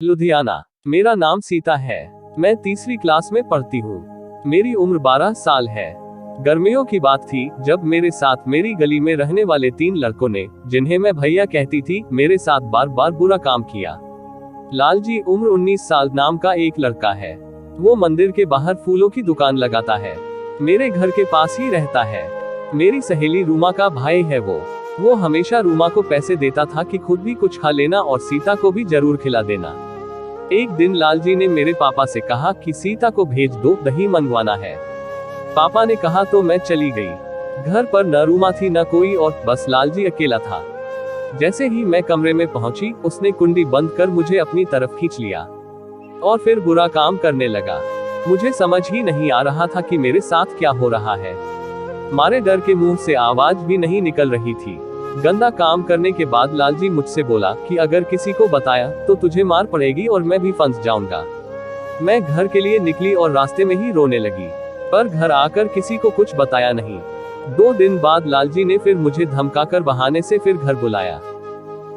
लुधियाना। मेरा नाम सीता है। मैं तीसरी क्लास में पढ़ती हूँ। मेरी उम्र 12 साल है। गर्मियों की बात थी जब मेरे साथ मेरी गली में रहने वाले 3 लड़कों ने, जिन्हें मैं भैया कहती थी, मेरे साथ बार बार बुरा काम किया। लालजी उम्र 19 साल नाम का एक लड़का है। वो मंदिर के बाहर फूलों की दुकान लगाता है। मेरे घर के पास ही रहता है। मेरी सहेली रूमा का भाई है वो हमेशा रूमा को पैसे देता था कि खुद भी कुछ खा लेना और सीता को भी जरूर खिला देना। एक दिन लालजी ने मेरे पापा से कहा कि सीता को भेज दो, दही मंगवाना है। पापा ने कहा तो मैं चली गई। घर पर न रूमा थी न कोई और, बस लालजी अकेला था। जैसे ही मैं कमरे में पहुंची, उसने कुंडी बंद कर मुझे अपनी तरफ खींच लिया और फिर बुरा काम करने लगा। मुझे समझ ही नहीं आ रहा था कि मेरे साथ क्या हो रहा है। मारे डर के मुंह से आवाज भी नहीं निकल रही थी। गंदा काम करने के बाद लालजी मुझसे बोला कि अगर किसी को बताया तो तुझे मार पड़ेगी और मैं भी फंस जाऊंगा। मैं घर के लिए निकली और रास्ते में ही रोने लगी, पर घर आकर किसी को कुछ बताया नहीं। 2 दिन बाद लालजी ने फिर मुझे धमकाकर बहाने से फिर घर बुलाया।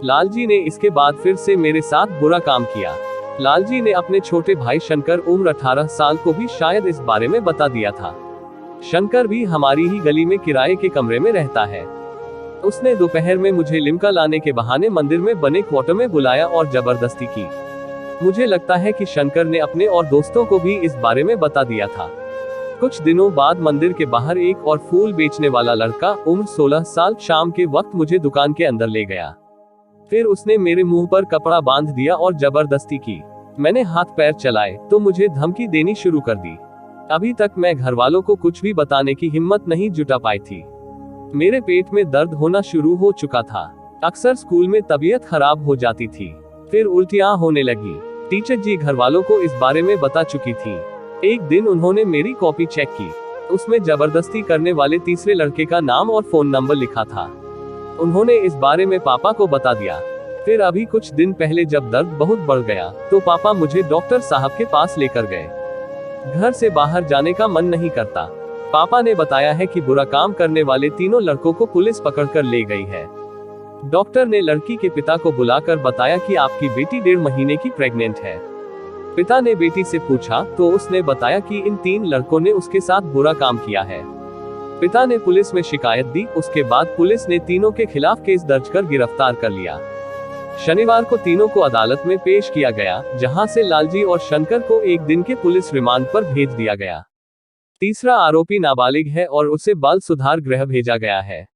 लालजी ने इसके बाद फिर से मेरे साथ बुरा काम किया। लालजी ने अपने छोटे भाई शंकर उम्र 18 साल को भी शायद इस बारे में बता दिया था। शंकर भी हमारी ही गली में किराए के कमरे में रहता है। उसने दोपहर में मुझे लिम्का लाने के बहाने मंदिर में बने क्वार्टर में बुलाया और जबरदस्ती की। मुझे लगता है कि शंकर ने अपने और दोस्तों को भी इस बारे में बता दिया था। कुछ दिनों बाद मंदिर के बाहर एक और फूल बेचने वाला लड़का उम्र 16 साल शाम के वक्त मुझे दुकान के अंदर ले गया। फिर उसने मेरे मुंह पर कपड़ा बांध दिया और जबरदस्ती की। मैंने हाथ पैर चलाए तो मुझे धमकी देनी शुरू कर दी। अभी तक मैं घर वालों को कुछ भी बताने की हिम्मत नहीं जुटा पाई थी। मेरे पेट में दर्द होना शुरू हो चुका था। अक्सर स्कूल में तबीयत खराब हो जाती थी। फिर उल्टियां होने लगी। टीचर जी घर वालों को इस बारे में बता चुकी थी। एक दिन उन्होंने मेरी कॉपी चेक की। उसमें जबरदस्ती करने वाले तीसरे लड़के का नाम और फोन नंबर लिखा था। उन्होंने इस बारे में पापा को बता दिया। फिर अभी कुछ दिन पहले जब दर्द बहुत बढ़ गया तो पापा मुझे डॉक्टर साहब के पास लेकर गए। घर से बाहर जाने का मन नहीं करता। पापा ने बताया है कि बुरा काम करने वाले तीनों लड़कों को पुलिस पकड़कर ले गई है। डॉक्टर ने लड़की के पिता को बुलाकर बताया कि आपकी बेटी 1.5 महीने की प्रेग्नेंट है। पिता ने बेटी से पूछा तो उसने बताया कि इन 3 लड़कों ने उसके साथ बुरा काम किया है। पिता ने पुलिस में शिकायत दी। उसके बाद पुलिस ने तीनों के खिलाफ केस दर्ज कर गिरफ्तार कर लिया। शनिवार को तीनों को अदालत में पेश किया गया, जहां से लालजी और शंकर को 1 दिन के पुलिस रिमांड पर भेज दिया गया। तीसरा आरोपी नाबालिग है और उसे बाल सुधार गृह भेजा गया है।